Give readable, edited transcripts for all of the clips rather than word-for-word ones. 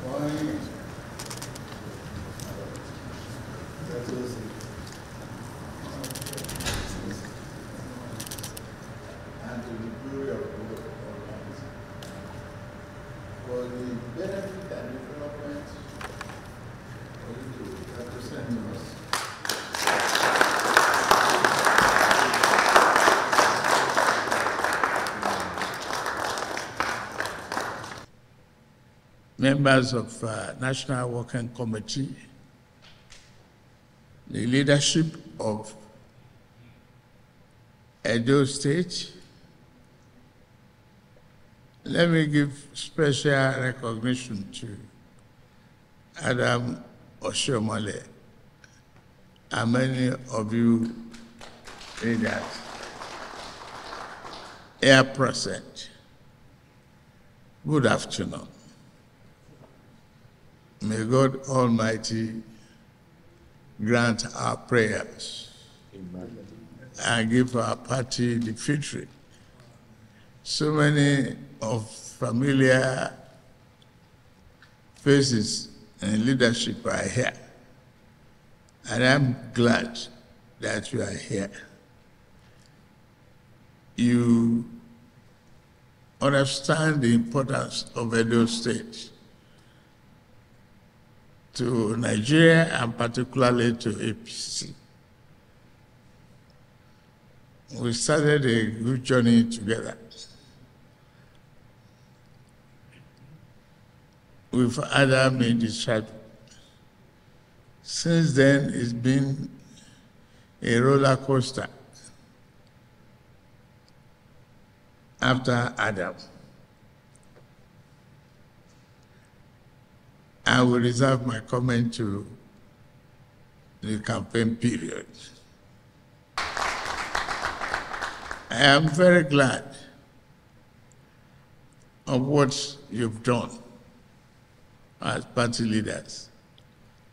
Morning. And to the glory of God Almighty. For the benefit and development for you to represent us. Members of National Working Committee, the leadership of Edo State, let me give special recognition to Adam Oshiomhole and many of you leaders here present. Good afternoon. May God Almighty grant our prayers. Amen. And give our party the victory. So many of familiar faces and leadership are here. And I'm glad that you are here. You understand the importance of Edo State to Nigeria and particularly to APC. We started a good journey together. We've either made disciple. Since then, it's been a roller coaster. After Adam, I will reserve my comment to the campaign period. I am very glad of what you've done as party leaders,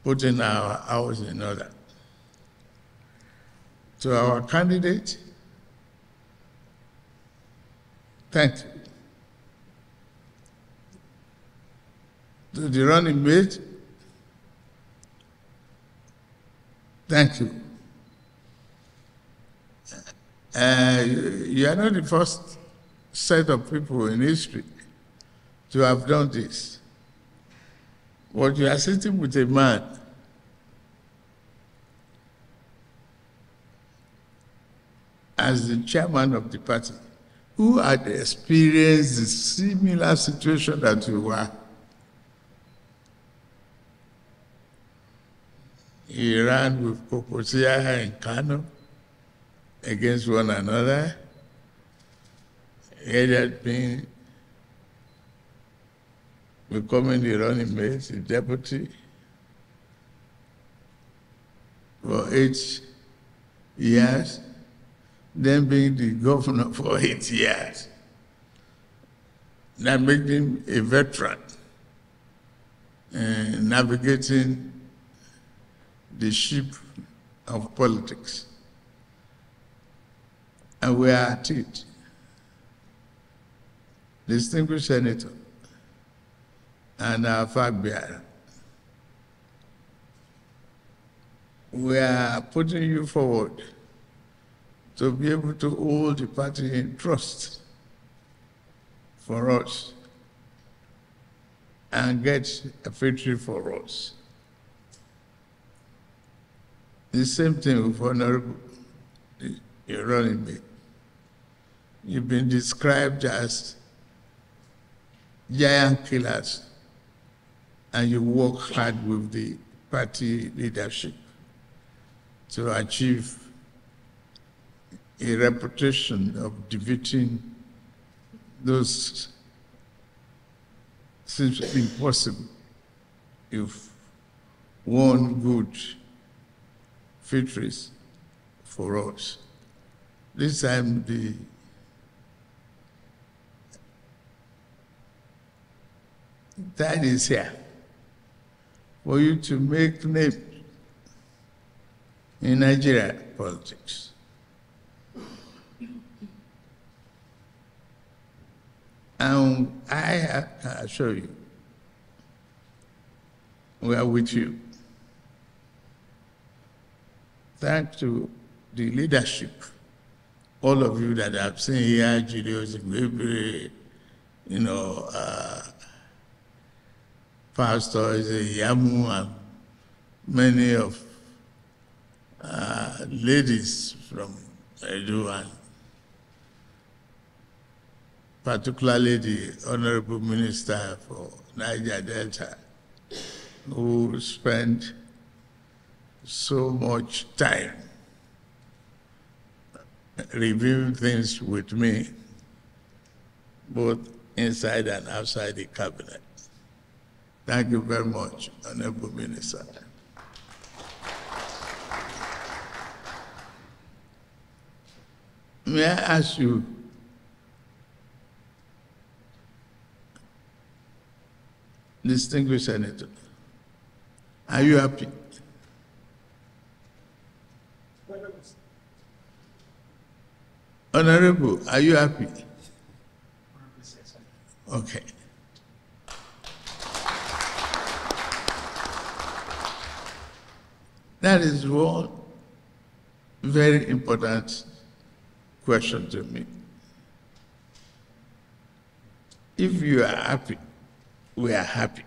putting our house in order. To our candidate, thank you. To the running mate, thank you. You are not the first set of people in history to have done this. But you are sitting with a man as the chairman of the party who had experienced a similar situation that you were. He ran with Kokosia and Kano against one another. He had been becoming the running mate, the deputy, for 8 years, then being the governor for 8 years. That made him a veteran navigating the ship of politics. And we are at it. Distinguished Senator and our flag bearer, we are putting you forward to be able to hold the party in trust for us and get a victory for us. The same thing with Honorable you're running mate. You've been described as giant killers, and you work hard with the party leadership to achieve a reputation of defeating those seems impossible. You've won good victories for us. This time the time is here for you to make name in Nigeria politics. And I assure you, we are with you. Thanks to the leadership, all of you that I've seen here, Julius, pastors, Yamu, and many of ladies from Edo, and particularly the Honorable Minister for Niger Delta, who spent so much time reviewing things with me, both inside and outside the cabinet. Thank you very much, Honorable Minister. May I ask you, distinguished Senator, are you happy? Honorable, are you happy? Okay. That is one very important question to me. If you are happy, we are happy.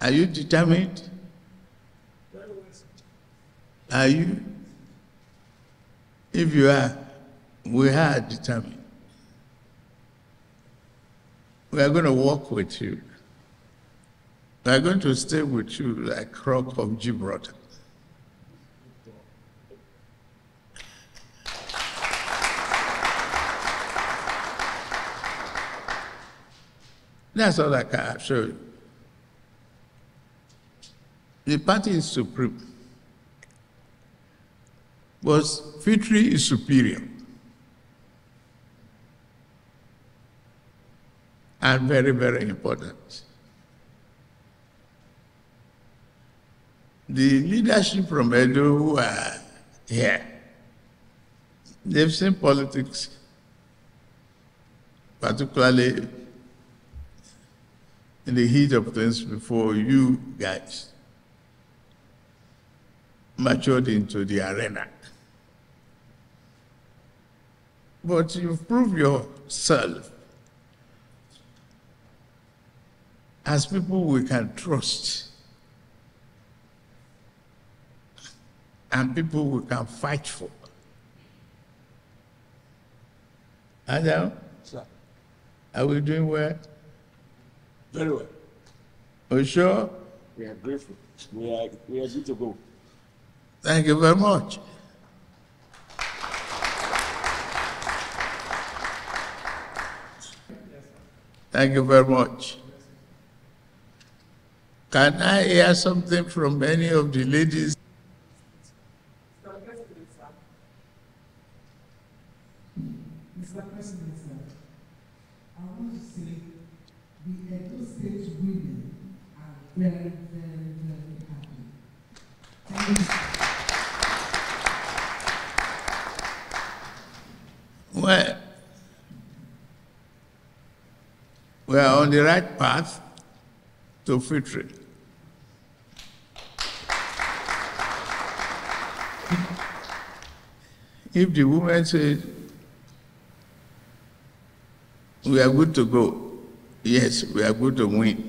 Are you determined? Are you? If you are, we are determined. We are going to work with you. We are going to stay with you like Rock of Gibraltar. That's all I can assure you. The party is supreme, but victory is superior and very, very important. The leadership from Edo who are here, they've seen politics, particularly in the heat of things before you guys matured into the arena. But you've proved yourself as people we can trust and people we can fight for. Adam? Sir. Are we doing well? Very well. Are you sure? We are grateful. We are good to go. Thank you very much. Thank you very much. Can I hear something from any of the ladies? Mr. President, I want to say the Edo State women are very, very, very happy. Thank you. Well, we are on the right path to victory. If the women say we are good to go, yes, we are good to win.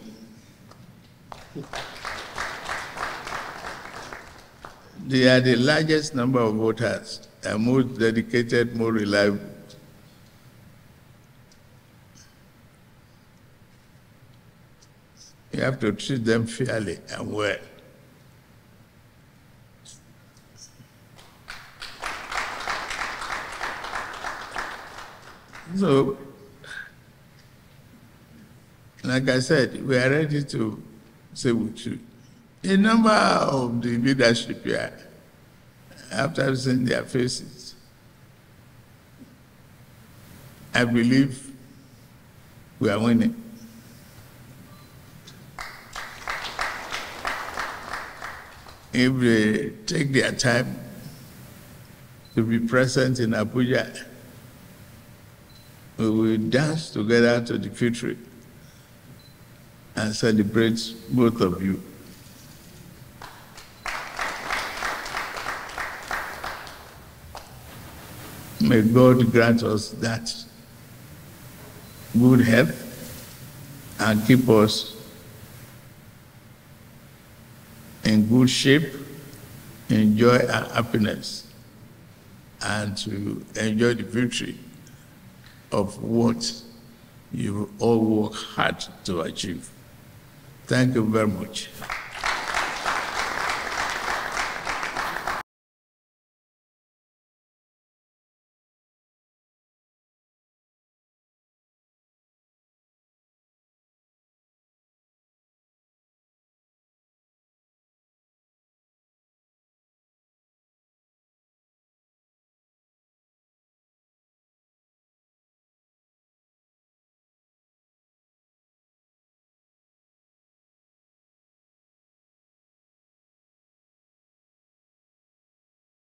They are the largest number of voters, are most dedicated, more reliable. You have to treat them fairly and well. So, like I said, we are ready to say with you. A number of the leadership here, after seeing their faces, I believe we are winning. If they take their time to be present in Abuja, we will dance together to the victory. and celebrate both of you. May God grant us that good health and keep us in good shape, enjoy and happiness, and to enjoy the victory of what you all work hard to achieve. Thank you very much.